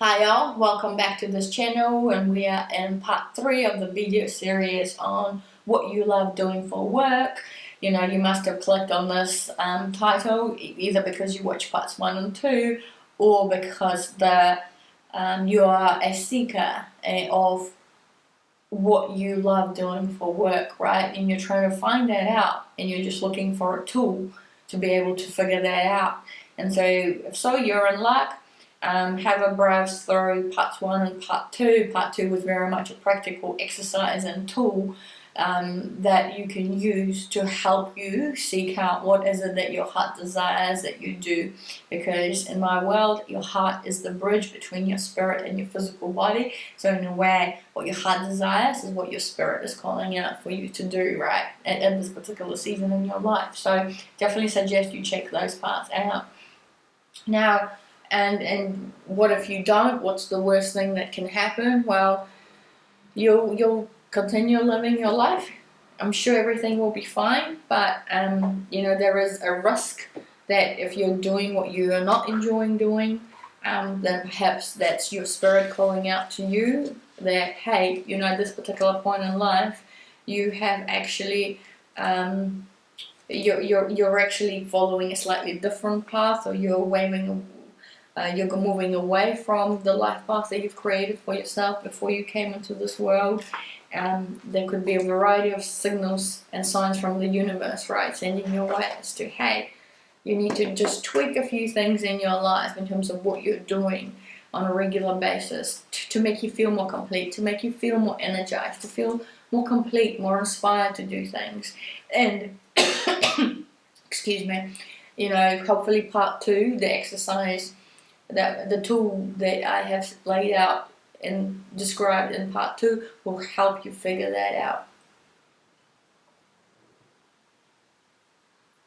Hi y'all, welcome back to this channel, and we are in part 3 of the video series on what you love doing for work. You know, you must have clicked on this title either because you watched parts 1 and 2 or because you are a seeker of what you love doing for work, right? And you're trying to find that out, and you're just looking for a tool to be able to figure that out. And so, if so, you're in luck. Have a browse through parts 1 and part 2. Part 2 was very much a practical exercise and tool that you can use to help you seek out what is it that your heart desires that you do. Because in my world, your heart is the bridge between your spirit and your physical body. So in a way, what your heart desires is what your spirit is calling out for you to do, right, at this particular season in your life. So definitely suggest you check those parts out. Now, and what if you don't? What's the worst thing that can happen? Well, you'll continue living your life. I'm sure everything will be fine, but you know, there is a risk that if you're doing what you are not enjoying doing, then perhaps that's your spirit calling out to you that, hey, you know, at this particular point in life, you have actually you're actually following a slightly different path, or you're moving away from the life path that you've created for yourself before you came into this world. There could be a variety of signals and signs from the universe, right, sending your way as to, hey, you need to just tweak a few things in your life in terms of what you're doing on a regular basis to make you feel more complete, to make you feel more energized, to feel more complete, more inspired to do things. And excuse me, you know, hopefully part 2, the exercise, that the tool that I have laid out and described in part 2 will help you figure that out.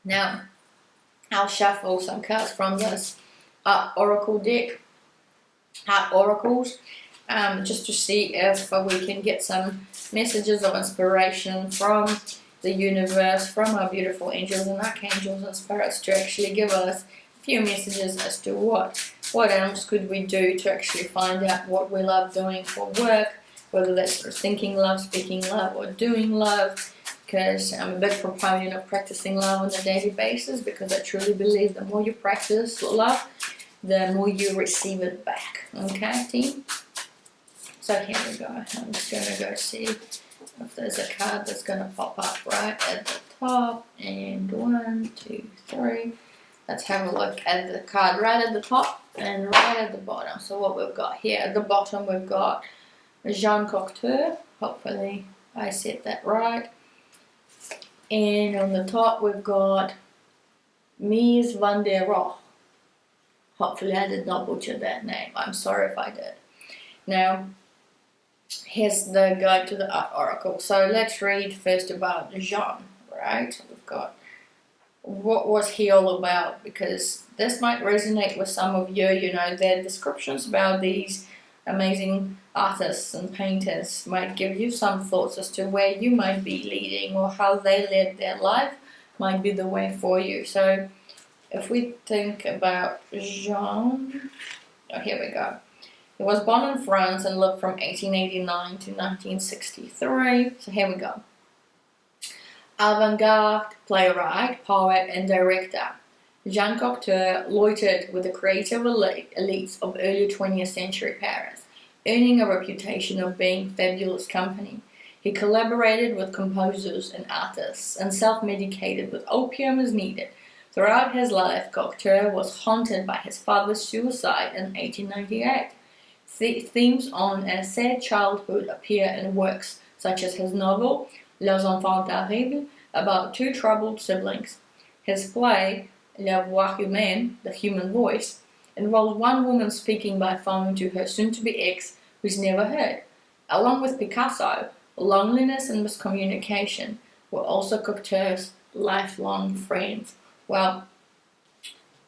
Now, I'll shuffle some cards from this oracle deck, Heart Oracles, just to see if we can get some messages of inspiration from the universe, from our beautiful angels and archangels and spirits, to actually give us a few messages as to what else could we do to actually find out what we love doing for work, whether that's through thinking love, speaking love, or doing love. Because I'm a big proponent of practicing love on a daily basis, because I truly believe the more you practice love, the more you receive it back. Okay, team? So here we go. I'm just going to go see if there's a card that's going to pop up right at the top. And 1, 2, 3. Let's have a look at the card right at the top and right at the bottom. So what we've got here at the bottom, we've got Jean Cocteau. Hopefully I said that right. And on the top, we've got Mies van der Rohe. Hopefully I did not butcher that name. I'm sorry if I did. Now, here's the guide to the Art Oracle. So let's read first about Jean, right? So we've got, what was he all about? Because this might resonate with some of you. You know, their descriptions about these amazing artists and painters might give you some thoughts as to where you might be leading, or how they led their life might be the way for you. So if we think about Jean, oh, here we go. He was born in France and lived from 1889 to 1963. So here we go. Avant-garde playwright, poet, and director, Jean Cocteau loitered with the creative elites of early 20th century Paris, earning a reputation of being fabulous company. He collaborated with composers and artists, and self-medicated with opium as needed. Throughout his life, Cocteau was haunted by his father's suicide in 1898. Themes on a sad childhood appear in works such as his novel Les Enfants Terribles, about 2 troubled siblings. His play La Voix Humaine, The Human Voice, involves one woman speaking by phone to her soon-to-be ex who's never heard. Along with Picasso, loneliness and miscommunication were also Cocteau's lifelong friends. Well,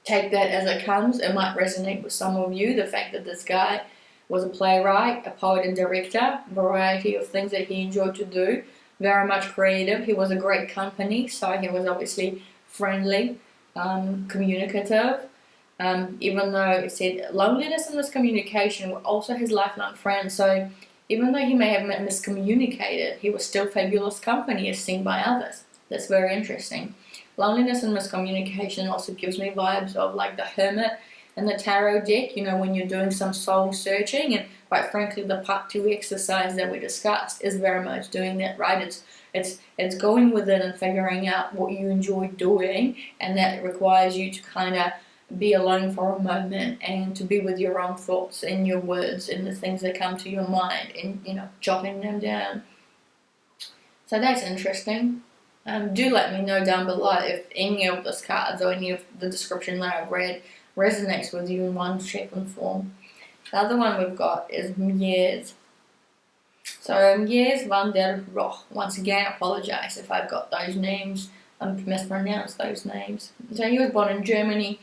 take that as it comes. It might resonate with some of you, the fact that this guy was a playwright, a poet and director, a variety of things that he enjoyed to do, very much creative. He was a great company, so he was obviously friendly, communicative, Even though it said loneliness and miscommunication were also his lifelong friends. So even though he may have miscommunicated, he was still fabulous company as seen by others. That's very interesting. Loneliness and miscommunication also gives me vibes of like the Hermit and the tarot deck, you know, when you're doing some soul searching. And quite frankly, the part 2 exercise that we discussed is very much doing that, right? It's going within and figuring out what you enjoy doing, and that requires you to kind of be alone for a moment and to be with your own thoughts and your words and the things that come to your mind, and, you know, jotting them down. So that's interesting. Do let me know down below if any of those cards or any of the description that I've read resonates with you in one shape and form. The other one we've got is Mies. So Mies van der Rohe. Once again, I apologize if I've got those names and mispronounced those names. So he was born in Germany,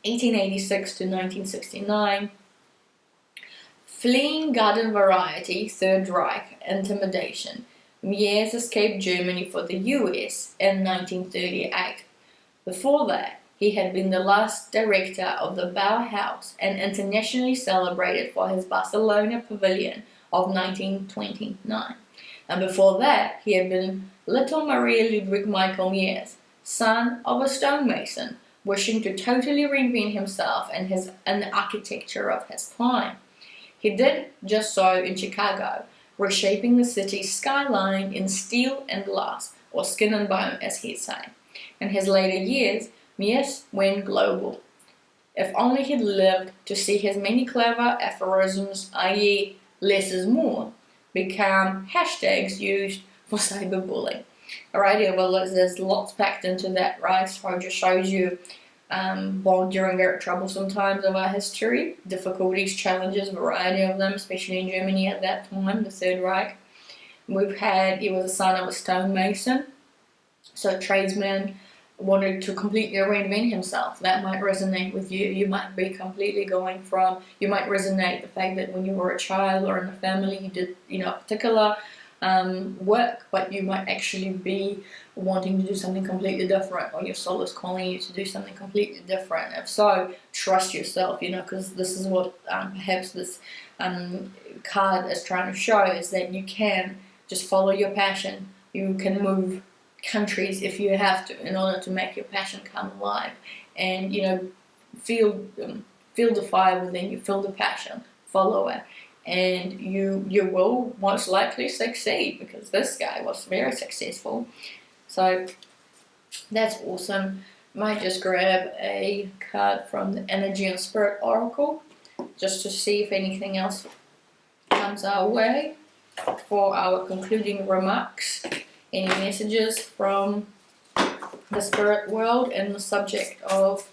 1886 to 1969. Fleeing garden variety, Third Reich, intimidation. Mies escaped Germany for the US in 1938. Before that, he had been the last director of the Bauhaus and internationally celebrated for his Barcelona pavilion of 1929. And before that, he had been Little Maria Ludwig Michael Mies, son of a stonemason, wishing to totally reinvent himself and the architecture of his time. He did just so in Chicago, reshaping the city's skyline in steel and glass, or skin and bone, as he'd say. In his later years, Mies went global. If only he'd lived to see his many clever aphorisms, i.e. less is more, become hashtags used for cyberbullying. Alright, yeah, well, there's lots packed into that, right? So it just shows you, during very troublesome times of our history, difficulties, challenges, variety of them, especially in Germany at that time, the Third Reich. He was a son of a stonemason, so a tradesman wanted to completely reinvent himself. That might resonate with you. You might be completely you might resonate the fact that when you were a child or in a family you did, a particular work, but you might actually be wanting to do something completely different, or your soul is calling you to do something completely different. If so, trust yourself, because this is what perhaps this card is trying to show, is that you can just follow your passion. You can move countries if you have to, in order to make your passion come alive, and feel the fire within you, feel the passion, follow it, and you will most likely succeed, because this guy was very successful. So that's awesome. Might just grab a card from the Energy and Spirit Oracle just to see if anything else comes our way for our concluding remarks. Any messages from the spirit world and the subject of,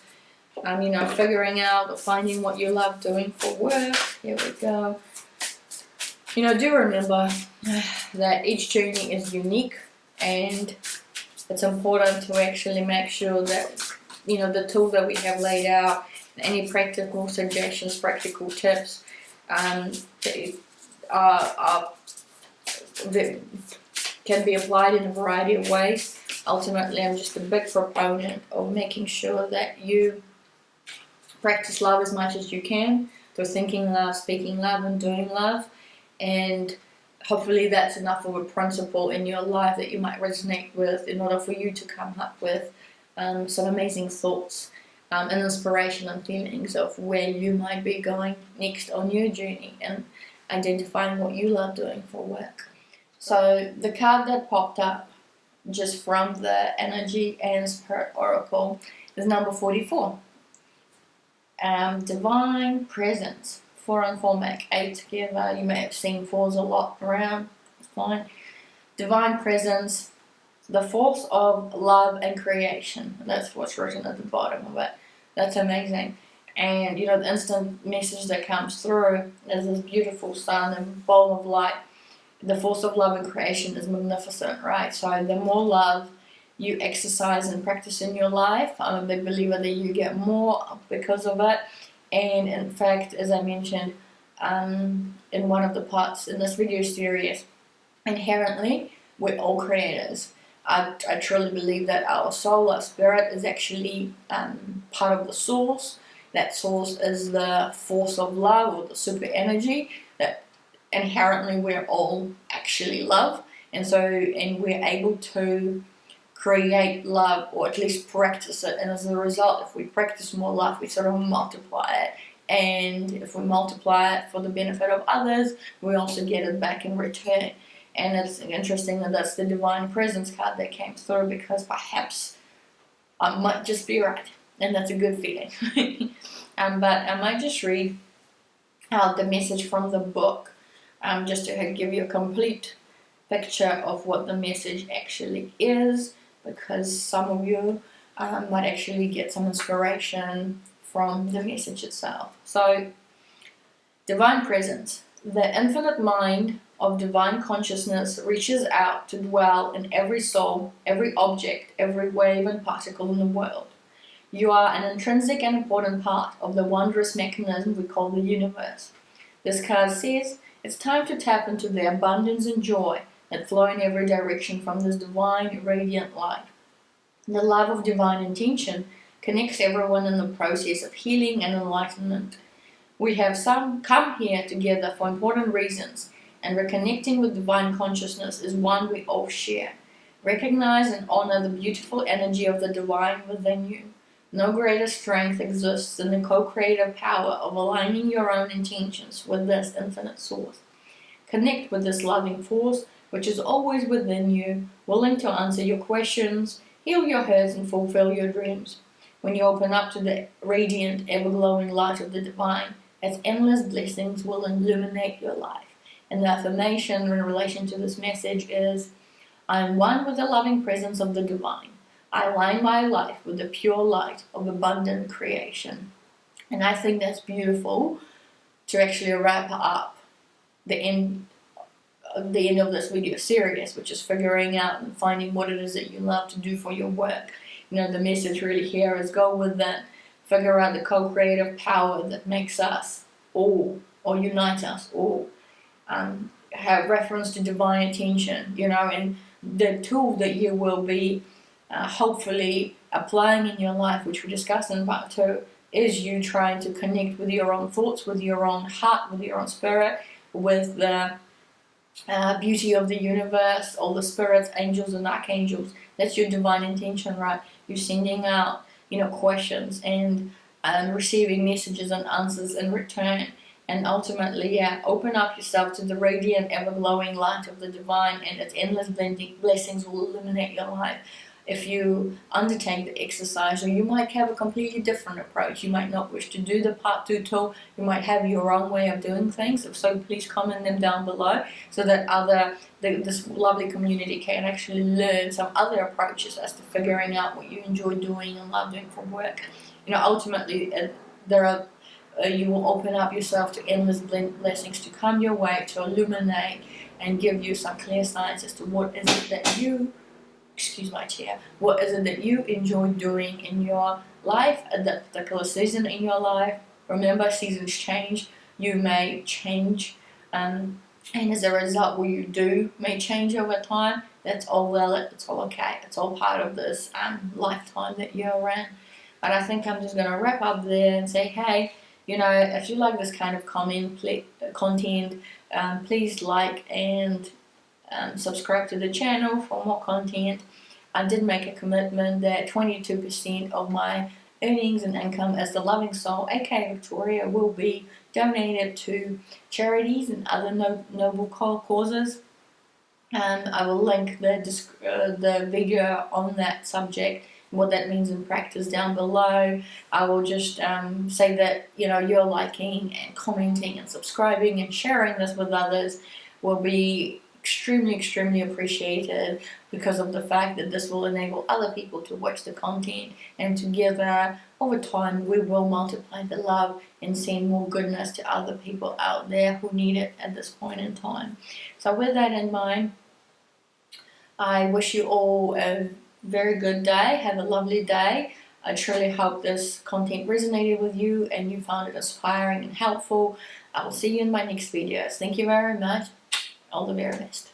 figuring out or finding what you love doing for work. Here we go. Do remember that each journey is unique, and it's important to actually make sure that, the tools that we have laid out, any practical suggestions, practical tips, can be applied in a variety of ways. Ultimately, I'm just a big proponent of making sure that you practice love as much as you can through thinking love, speaking love, and doing love. And hopefully that's enough of a principle in your life that you might resonate with, in order for you to come up with some amazing thoughts and inspiration and feelings of where you might be going next on your journey, and identifying what you love doing for work. So the card that popped up just from the Energy and Spirit Oracle is number 44. Divine Presence. 4 and 4 make 8 together. You may have seen 4s a lot around. It's fine. Divine Presence, the force of love and creation. That's what's written at the bottom of it. That's amazing. And the instant message that comes through is this beautiful sun, a ball of light. The force of love and creation is magnificent, right? So the more love you exercise and practice in your life, I'm a big believer that you get more because of it. And in fact, as I mentioned in one of the parts in this video series, inherently we're all creators. I truly believe that our soul, our spirit, is actually part of the source, that source is the force of love, or the super energy, that inherently we're all actually love. And we're able to create love, or at least practice it. And as a result, if we practice more love, we sort of multiply it. And if we multiply it for the benefit of others, we also get it back in return. And it's interesting that that's the Divine Presence card that came through, because perhaps I might just be right, and that's a good feeling. But I might just read out the message from the book, just to give you a complete picture of what the message actually is, because some of you might actually get some inspiration from the message itself. So, Divine Presence. The infinite mind of divine consciousness reaches out to dwell in every soul, every object, every wave and particle in the world. You are an intrinsic and important part of the wondrous mechanism we call the universe. This card says, it's time to tap into the abundance and joy that flow in every direction from this divine, radiant light. The love of divine intention connects everyone in the process of healing and enlightenment. We have come here together for important reasons, and reconnecting with divine consciousness is one we all share. Recognize and honor the beautiful energy of the divine within you. No greater strength exists than the co-creative power of aligning your own intentions with this infinite source. Connect with this loving force, which is always within you, willing to answer your questions, heal your hurts, and fulfill your dreams. When you open up to the radiant, ever-glowing light of the divine, its endless blessings will illuminate your life. And the affirmation in relation to this message is, I am one with the loving presence of the divine. I align my life with the pure light of abundant creation. And I think that's beautiful to actually wrap up the end of this video series, which is figuring out and finding what it is that you love to do for your work. You know, the message really here is go within, figure out the co-creative power that makes us all, or unites us all. Have reference to divine attention, you know, and the tool that you will be hopefully applying in your life, which we discussed in part 2, is you trying to connect with your own thoughts, with your own heart, with your own spirit, with the beauty of the universe, all the spirits, angels and archangels. That's your divine intention, right? You're sending out, you know, questions and receiving messages and answers in return. And ultimately, open up yourself to the radiant, ever-glowing light of the divine, and its endless blessings will illuminate your life. If you undertake the exercise, or you might have a completely different approach. You might not wish to do the part 2 tool. You might have your own way of doing things. If so, please comment them down below, so that this lovely community can actually learn some other approaches as to figuring out what you enjoy doing and love doing for work. You know, ultimately, you will open up yourself to endless blessings to come your way, to illuminate and give you some clear signs as to what is it that you, what is it that you enjoy doing in your life at that particular season in your life. Remember, seasons change, you may change, and as a result, what you do may change over time. That's all valid, it's all okay, it's all part of this lifetime that you're in. But I think I'm just going to wrap up there and say, hey, you know, if you like this kind of content, please like and subscribe to the channel for more content. I did make a commitment that 22% of my earnings and income as the loving soul, aka Viktoriya, will be donated to charities and other noble causes. I will link the video on that subject, what that means in practice, down below. I will just say that, you know, you're liking and commenting and subscribing and sharing this with others will be extremely appreciated, because of the fact that this will enable other people to watch the content, and together over time we will multiply the love and send more goodness to other people out there who need it at this point in time. So with that in mind, I wish you all a very good day. Have a lovely day. I truly hope this content resonated with you and you found it inspiring and helpful. I will see you in my next videos. Thank you very much. All the very best.